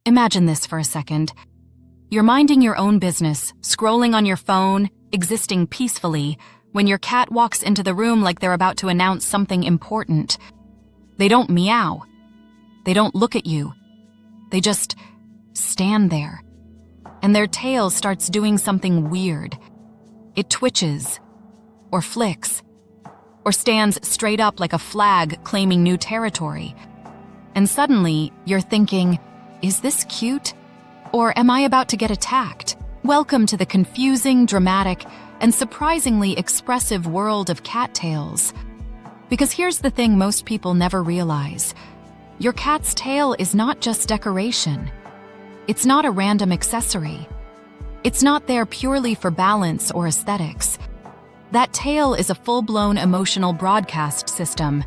Imagine this for a second. You're minding your own business, scrolling on your phone, existing peacefully, when your cat walks into the room like they're about to announce something important. They don't meow. They don't look at you. They just stand there. And their tail starts doing something weird. It twitches, or flicks, or stands straight up like a flag claiming new territory. And suddenly, you're thinking, is this cute? Or am I about to get attacked? Welcome to the confusing, dramatic, and surprisingly expressive world of cattails. Because here's the thing most people never realize. Your cat's tail is not just decoration. It's not a random accessory. It's not there purely for balance or aesthetics. That tail is a full-blown emotional broadcast system.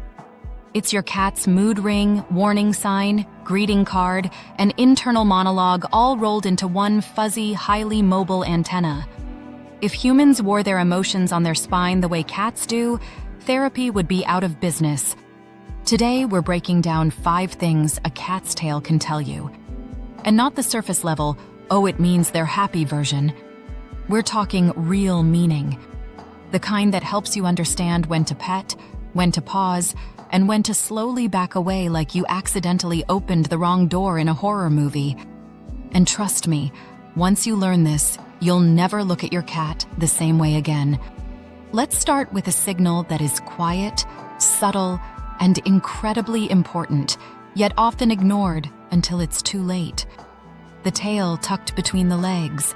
It's your cat's mood ring, warning sign, greeting card, and internal monologue all rolled into one fuzzy, highly mobile antenna. If humans wore their emotions on their spine the way cats do, therapy would be out of business. Today, we're breaking down 5 things a cat's tail can tell you. And not the surface level, oh, it means they're happy version. We're talking real meaning. The kind that helps you understand when to pet, when to pause, and when to slowly back away like you accidentally opened the wrong door in a horror movie. And trust me, once you learn this, you'll never look at your cat the same way again. Let's start with a signal that is quiet, subtle, and incredibly important, yet often ignored until it's too late. The tail tucked between the legs.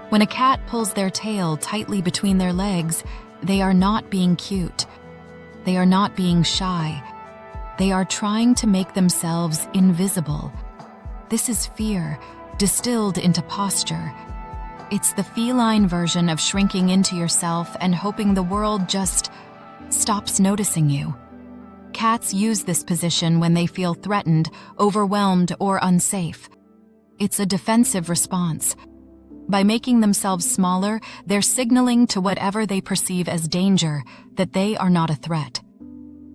When a cat pulls their tail tightly between their legs, they are not being cute. They are not being shy. They are trying to make themselves invisible. This is fear, distilled into posture. It's the feline version of shrinking into yourself and hoping the world just stops noticing you. Cats use this position when they feel threatened, overwhelmed, or unsafe. It's a defensive response. By making themselves smaller, they're signaling to whatever they perceive as danger that they are not a threat.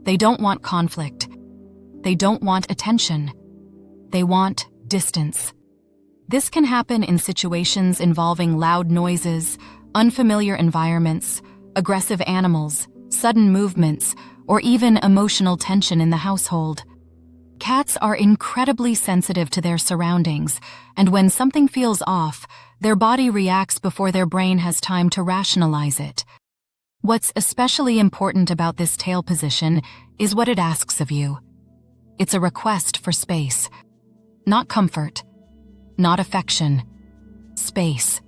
They don't want conflict. They don't want attention. They want distance. This can happen in situations involving loud noises, unfamiliar environments, aggressive animals, sudden movements, or even emotional tension in the household. Cats are incredibly sensitive to their surroundings, and when something feels off, their body reacts before their brain has time to rationalize it. What's especially important about this tail position is what it asks of you. It's a request for space. Not comfort. Not affection. Space.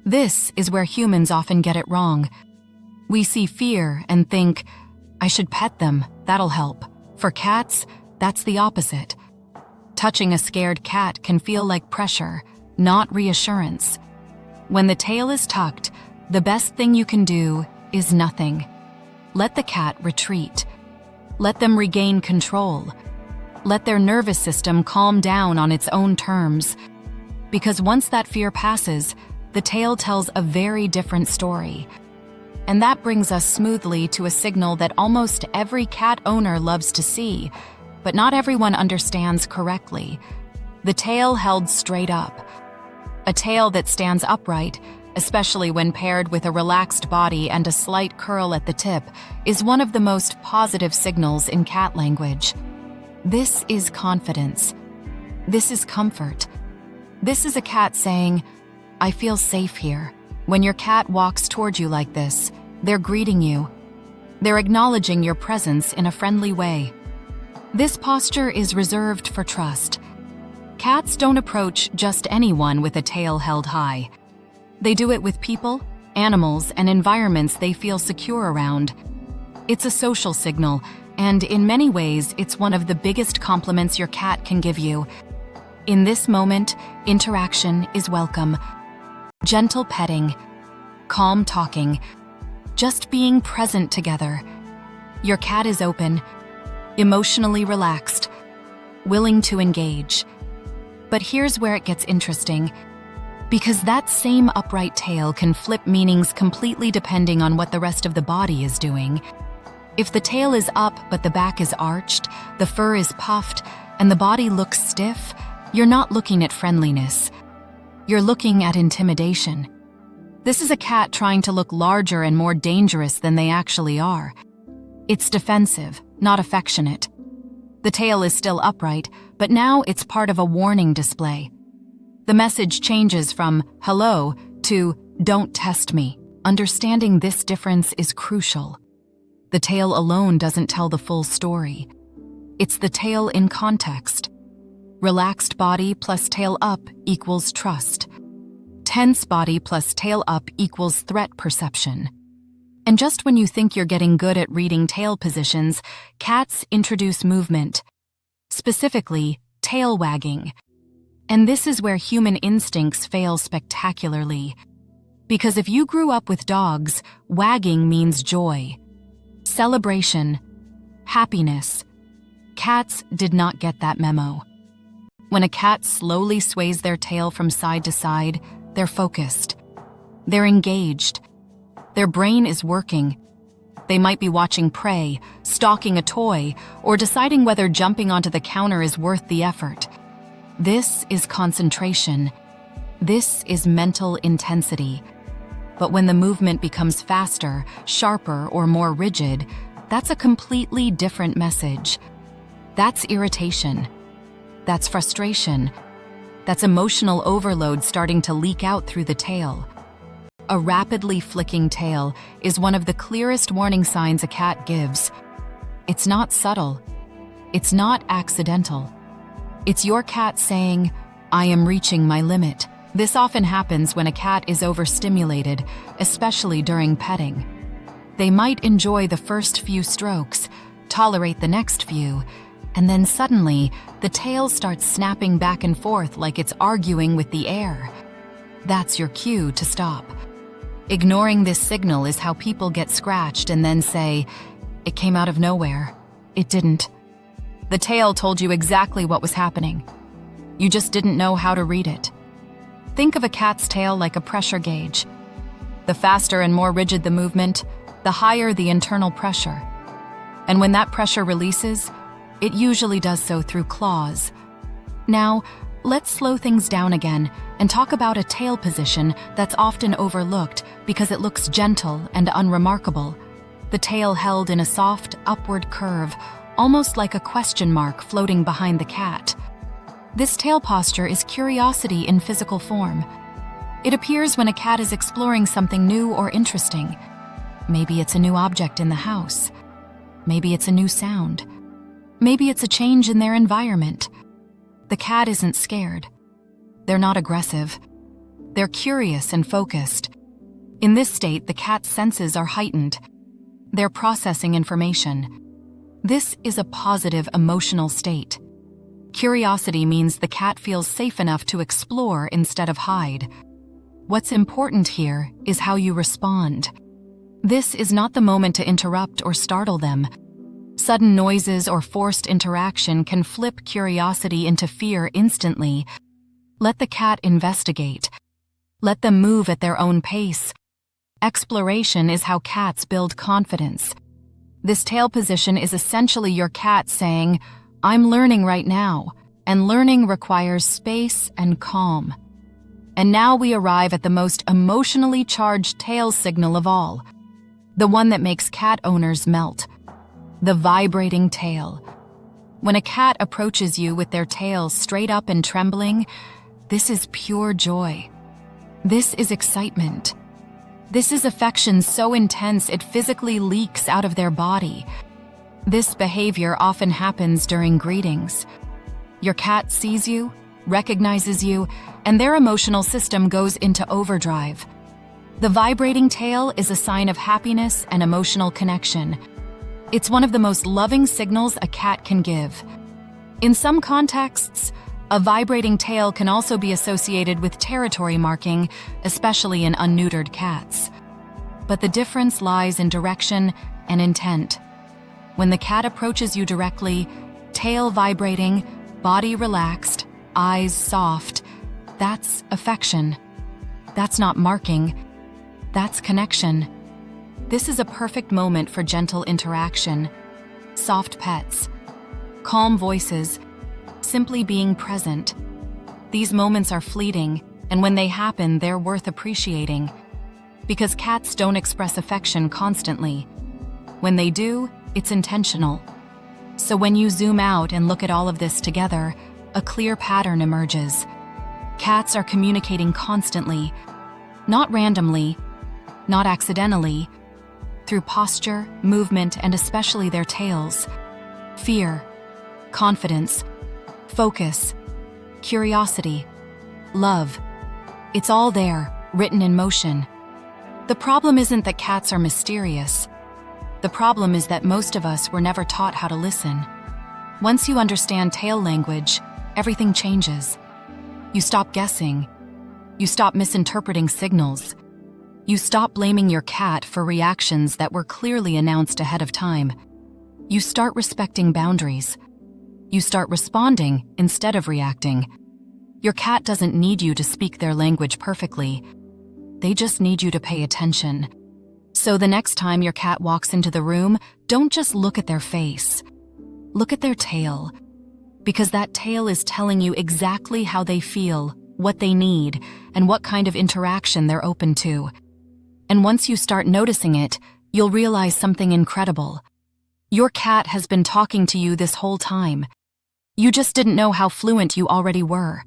This is where humans often get it wrong. We see fear and think, I should pet them, that'll help. For cats, that's the opposite. Touching a scared cat can feel like pressure, not reassurance. When the tail is tucked, the best thing you can do is nothing. Let the cat retreat. Let them regain control. Let their nervous system calm down on its own terms. Because once that fear passes, the tail tells a very different story. And that brings us smoothly to a signal that almost every cat owner loves to see, but not everyone understands correctly. The tail held straight up. A tail that stands upright, especially when paired with a relaxed body and a slight curl at the tip, is one of the most positive signals in cat language. This is confidence. This is comfort. This is a cat saying, I feel safe here. When your cat walks toward you like this, they're greeting you. They're acknowledging your presence in a friendly way. This posture is reserved for trust. Cats don't approach just anyone with a tail held high. They do it with people, animals, and environments they feel secure around. It's a social signal, and in many ways, it's one of the biggest compliments your cat can give you. In this moment, interaction is welcome. Gentle petting, calm talking, just being present together. Your cat is open, emotionally relaxed, willing to engage. But here's where it gets interesting, because that same upright tail can flip meanings completely depending on what the rest of the body is doing. If the tail is up but the back is arched, the fur is puffed, and the body looks stiff, You're not looking at friendliness. You're looking at intimidation. This is a cat trying to look larger and more dangerous than they actually are. It's defensive, not affectionate. The tail is still upright, but now it's part of a warning display. The message changes from "hello" to "don't test me." Understanding this difference is crucial. The tail alone doesn't tell the full story. It's the tail in context. Relaxed body plus tail up equals trust. Tense body plus tail up equals threat perception. And just when you think you're getting good at reading tail positions, cats introduce movement, specifically tail wagging. And this is where human instincts fail spectacularly. Because if you grew up with dogs, wagging means joy, celebration, happiness. Cats did not get that memo. When a cat slowly sways their tail from side to side, they're focused. They're engaged. Their brain is working. They might be watching prey, stalking a toy, or deciding whether jumping onto the counter is worth the effort. This is concentration. This is mental intensity. But when the movement becomes faster, sharper, or more rigid, that's a completely different message. That's irritation. That's frustration. That's emotional overload starting to leak out through the tail. A rapidly flicking tail is one of the clearest warning signs a cat gives. It's not subtle. It's not accidental. It's your cat saying, "I am reaching my limit." This often happens when a cat is overstimulated, especially during petting. They might enjoy the first few strokes, tolerate the next few, and then suddenly, the tail starts snapping back and forth like it's arguing with the air. That's your cue to stop. Ignoring this signal is how people get scratched and then say, "It came out of nowhere." It didn't. The tail told you exactly what was happening. You just didn't know how to read it. Think of a cat's tail like a pressure gauge. The faster and more rigid the movement, the higher the internal pressure. And when that pressure releases, it usually does so through claws. Now, let's slow things down again and talk about a tail position that's often overlooked because it looks gentle and unremarkable. The tail held in a soft, upward curve, almost like a question mark floating behind the cat. This tail posture is curiosity in physical form. It appears when a cat is exploring something new or interesting. Maybe it's a new object in the house. Maybe it's a new sound. Maybe it's a change in their environment. The cat isn't scared. They're not aggressive. They're curious and focused. In this state, the cat's senses are heightened. They're processing information. This is a positive emotional state. Curiosity means the cat feels safe enough to explore instead of hide. What's important here is how you respond. This is not the moment to interrupt or startle them. Sudden noises or forced interaction can flip curiosity into fear instantly. Let the cat investigate. Let them move at their own pace. Exploration is how cats build confidence. This tail position is essentially your cat saying, "I'm learning right now," and learning requires space and calm. And now we arrive at the most emotionally charged tail signal of all, the one that makes cat owners melt. The vibrating tail. When a cat approaches you with their tail straight up and trembling, this is pure joy. This is excitement. This is affection so intense it physically leaks out of their body. This behavior often happens during greetings. Your cat sees you, recognizes you, and their emotional system goes into overdrive. The vibrating tail is a sign of happiness and emotional connection. It's one of the most loving signals a cat can give. In some contexts, a vibrating tail can also be associated with territory marking, especially in unneutered cats. But the difference lies in direction and intent. When the cat approaches you directly, tail vibrating, body relaxed, eyes soft, that's affection. That's not marking. That's connection. This is a perfect moment for gentle interaction, soft pets, calm voices, simply being present. These moments are fleeting, and when they happen, they're worth appreciating. Because cats don't express affection constantly. When they do, it's intentional. So when you zoom out and look at all of this together, a clear pattern emerges. Cats are communicating constantly, not randomly, not accidentally, through posture, movement, and especially their tails. Fear, confidence, focus, curiosity, love. It's all there, written in motion. The problem isn't that cats are mysterious. The problem is that most of us were never taught how to listen. Once you understand tail language, everything changes. You stop guessing. You stop misinterpreting signals. You stop blaming your cat for reactions that were clearly announced ahead of time. You start respecting boundaries. You start responding instead of reacting. Your cat doesn't need you to speak their language perfectly. They just need you to pay attention. So the next time your cat walks into the room, don't just look at their face. Look at their tail. Because that tail is telling you exactly how they feel, what they need, and what kind of interaction they're open to. And once you start noticing it, you'll realize something incredible. Your cat has been talking to you this whole time. You just didn't know how fluent you already were.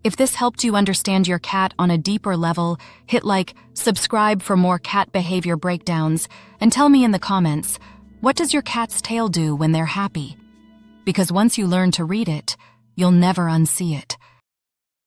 If this helped you understand your cat on a deeper level, hit like, subscribe for more cat behavior breakdowns, and tell me in the comments, what does your cat's tail do when they're happy? Because once you learn to read it, you'll never unsee it.